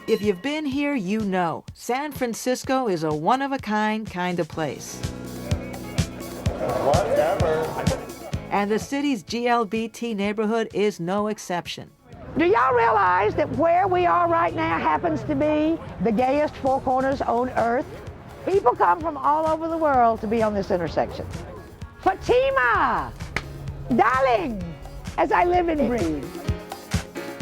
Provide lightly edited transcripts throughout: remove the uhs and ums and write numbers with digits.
If you've been here, you know San Francisco is a one-of-a-kind kind of place. Whatever. And the city's GLBT neighborhood is no exception. Do y'all realize that where we are right now happens to be the gayest four corners on earth? People come from all over the world to be on this intersection. Fatima, darling, as I live and breathe.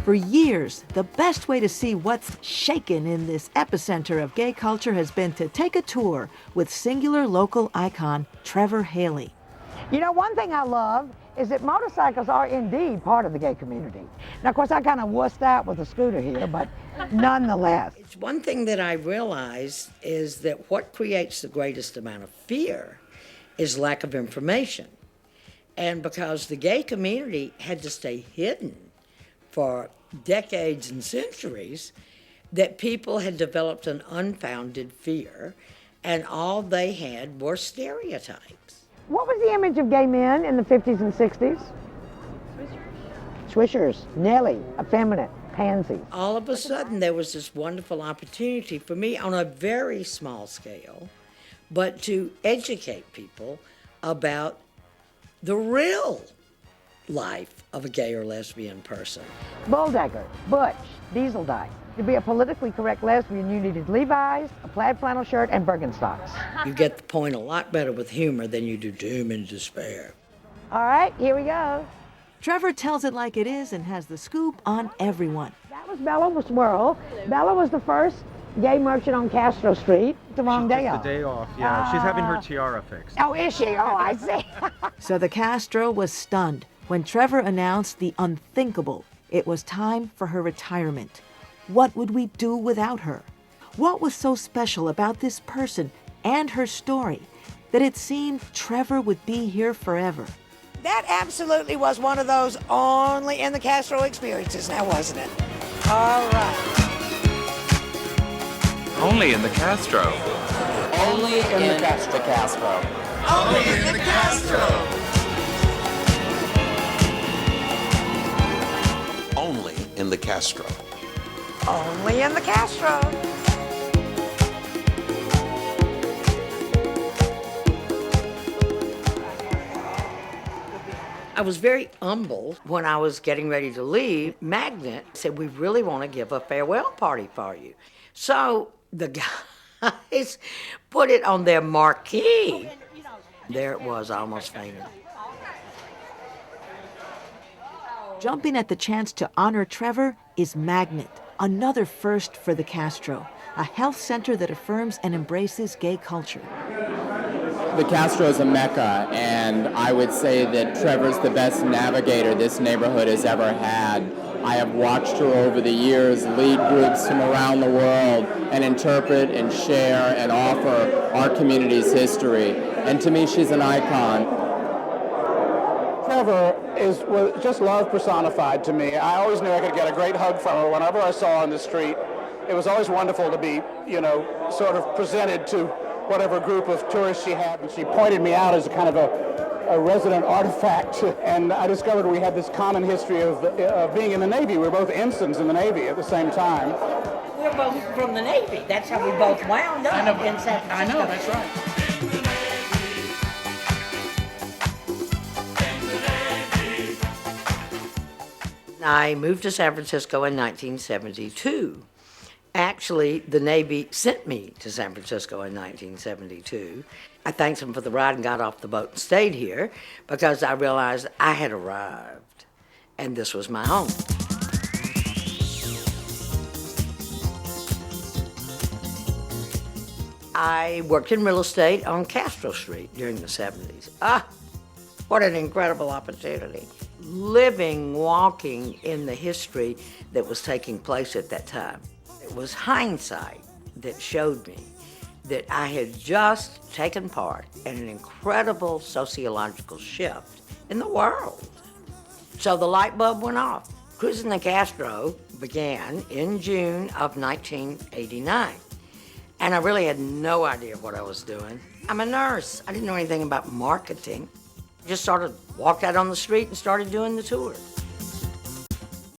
For years, the best way to see what's shaken in this epicenter of gay culture has been to take a tour with singular local icon Trevor Haley. You know, one thing I love is that motorcycles are indeed part of the gay community. Now, of course, I kind of wussed out with a scooter here, but nonetheless. It's one thing that I realize is that what creates the greatest amount of fear is lack of information. And because the gay community had to stay hidden for decades and centuries, that people had developed an unfounded fear, and all they had were stereotypes. What was the image of gay men in the 50s and 60s? Swishers, Nelly, effeminate, pansies. All of a sudden, there was this wonderful opportunity for me on a very small scale, but to educate people about the real life of a gay or lesbian person. Bulldagger, butch, diesel dyke. To be a politically correct lesbian, you needed Levi's, a plaid flannel shirt, and Birkenstocks. You get the point a lot better with humor than you do doom and despair. All right, here we go. Trevor tells it like it is and has the scoop on everyone. That was Bella Swirl. Bella was the first gay merchant on Castro Street. The wrong day off. The day off, yeah. She's having her tiara fixed. Oh, is she? Oh, I see. So the Castro was stunned when Trevor announced the unthinkable. It was time for her retirement. What would we do without her? What was so special about this person and her story that it seemed Trevor would be here forever? That absolutely was one of those only in the Castro experiences now, wasn't it? All right. Only in the Castro. Only in the Castro. Only in the Castro. Only in the Castro. Only in the Castro. I was very humbled when I was getting ready to leave. Magnet said, "We really want to give a farewell party for you." So the guys put it on their marquee. There it was, I almost fainted. Jumping at the chance to honor Trevor is Magnet, another first for the Castro, a health center that affirms and embraces gay culture. The Castro is a mecca, and I would say that Trevor's the best navigator this neighborhood has ever had. I have watched her over the years lead groups from around the world and interpret and share and offer our community's history. And to me, she's an icon. Trevor was just love personified to me. I always knew I could get a great hug from her whenever I saw her on the street. It was always wonderful to be, sort of presented to whatever group of tourists she had, and she pointed me out as a kind of a resident artifact. And I discovered we had this common history of being in the Navy. We were both ensigns in the Navy at the same time. We're both from the Navy. That's how we both wound up in San Francisco. I know, that's right. I moved to San Francisco in 1972. Actually, the Navy sent me to San Francisco in 1972. I thanked them for the ride and got off the boat and stayed here because I realized I had arrived and this was my home. I worked in real estate on Castro Street during the 70s. What an incredible opportunity. Living, walking in the history that was taking place at that time. It was hindsight that showed me that I had just taken part in an incredible sociological shift in the world. So the light bulb went off. Cruising the Castro began in June of 1989. And I really had no idea what I was doing. I'm a nurse. I didn't know anything about marketing. Just walked out on the street and started doing the tour.